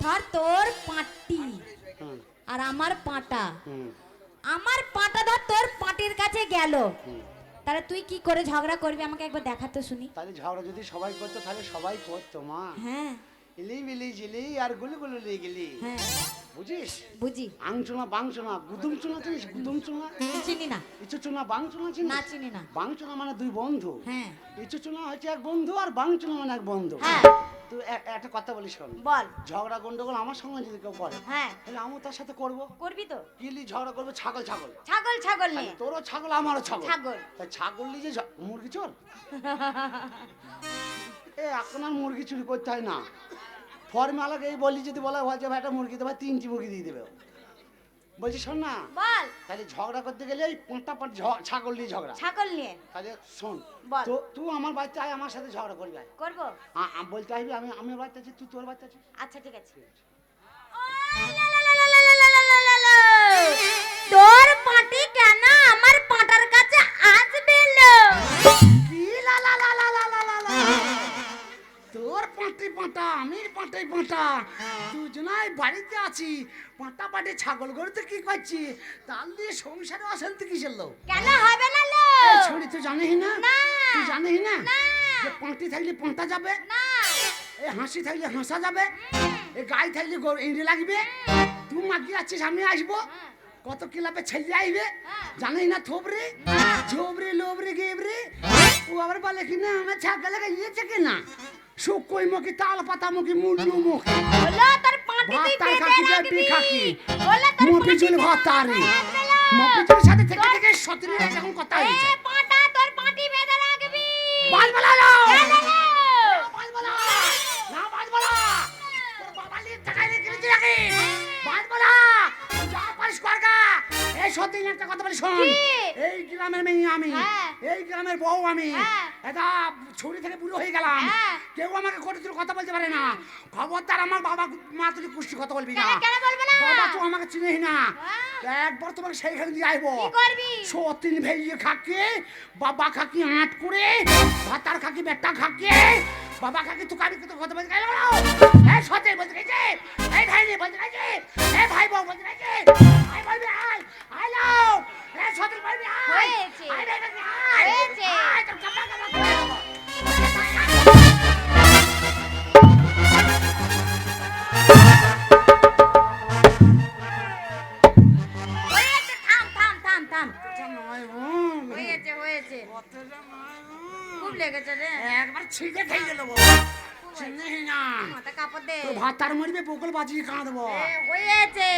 ধর তোর পাটি আর আমার পাটা, আমার পাটা ধর তোর পাটির কাছে গেল, তাহলে তুই কি করে ঝগড়া করবি আমাকে একবার দেখাতো শুনি। তাহলে ঝগড়া যদি সবাই করতো তাহলে সবাই করতো মা। হ্যাঁ ইলি মিলি জিলি আর গুলি গুলি লিগিলি, হ্যাঁ বুঝিস? বুঝি। আংচুনা বাংচুনা গুদুম চুনা, চিনিস? গুদুম চুনা চিনি না। ইচু চুনা বাংচুনা চিনিস? না চিনি না। বাংচুনা মানে দুই বন্ধু। হ্যাঁ ইচু চুনা হচ্ছে এক বন্ধু আর বাংচুনা মানে এক বন্ধু। হ্যাঁ তুই একটা কথা বলি শোন। বল। ঝগড়া গন্ডগোল আমার সঙ্গে যদি কেউ করে, হ্যাঁ তাহলে আমিও তার সাথে করবো। করবি তো? কিলি ঝগড়া করবো ছাগল ছাগল, ছাগল ছাগল নিয়ে। তোরও ছাগল আমারও ছাগল। ছাগল। তাই ছাগল নিয়ে যে মুরগি চোর, এ এখন আর মুরগি চুরি করতে হয় না। ফর্মালাকে এই বলি যদি বলা হয় যে ভাই একটা মুরগি দেবে, 3টি মুরগি দিয়ে দেবে। বলছি শোন না, বল। তাহলে ঝগড়া করতে গেলে এই পাঁটা ছাগল নিয়ে ঝগড়া। ছাগল নিয়ে তাহলে শোন, বল। তো তুই আমার বাড়িতে আয়, আমার সাথে ঝগড়া করবি। আয় করব। বলতে আসবি আমি আমার বাড়িতে আছি, তুই তোর বাড়িতে আছিস। আচ্ছা ঠিক আছে। তোর পাটি কেন আমার পাটার কাছে আসবে লো? কি লা লা লা লা লা লা লা লা। তোর পাঁটি পাঁটা আমির পাঁটাই পাঁটা, দুজনাই বাড়িতে আছি। পাঁটা পাটি ছাগল গরুতে কি করছি, তাল দিয়ে সংসারে অশান্তি কিসের লোক? কেন হবে না লো? ছড়ি তুই জানিস না? না। তুই জানিস না না। যে পাঁটি থাকলে পাঁটা যাবে, না। এই হাসি থাকলে হাসা যাবে, এই গাই থাকলে ইঁড়ে লাগবে। তুই মাগি আছিস আমি আসবো, কত কিলাপে ছেলে আইবে জানিস না? থোবরে ঝোবরে লোবরে গেবরে, ও আবার বলে কি না আমার ছাগলকে ইয়েছে কিনা শুকোই মুখি তাল পাতা মুখি মুন্ডু মুখি হলো তোর পাটি তুই ভাত বেঁধে খাকি রাখবি। খাকি হলো তোর মুখি পাটি চুল তুই ভাত তারি বেঁধে লো। মুখি সাথে থেকে থেকে সতরি এখন কথা এ হয়েছে। পাটা তোর পাটি বেঁধে রাখবি। বাল বলালো বেঁধে লো। বাল বলা না, বাল বলা তোর বাবা লিয়ে টাকায় রেখে দিয়েছি নাকি? বাল বলা যা পারিস করগা। এই সত্যি একটা কথা বলি শোন, কি? এই গ্রামের মেয়ে আমি, হ্যাঁ। এই গ্রামের বউ আমি, হ্যাঁ। এটা ছুরি থেকে বুড়ো হয়ে গেলাম। হ্যাঁ। কেউ আমাকে কোটি তুই কথা বলতে পারে না। খবরদার আমার বাবা মা তুই কুষ্টি কথা বলবি না। কেন কেন বলবো না? বাবা তুই আমাকে চিনিস না। হ্যাঁ। একবার তোমাকে সেইখানে দিয়ে আইবো। কি করবি? সতীন ভেইয়ে খাকে, বাবা খাকি আট করে, ভাতার খাকি বেটা খাকে, বাবা খাকি তুই কারি তো কথা বলতে গেল। এই সতে বলতে গেছে, এই ভাই বলতে গেছে, এই ভাই বউ বলতে গেছে, আই বলবি আই, আই লাও, এই সতে বলবি আই, হয়েছে। আই রে বলবি আই, হয়েছে। আই তো কাপড় কাপড় করে দেবো। হয়েছে, থাম থাম থাম থাম। এটা নয় বোন, হয়েছে হয়েছে। কতটা নয় বোন। খুব লেগেছে রে। একবার ছিঁড়ে খেয়ে গেল বউ। চিনিস না? মাথা কাপড় দে। তোর ভাতার মরবে বকুল বাজিয়ে কাঁদবো। হয়েছে।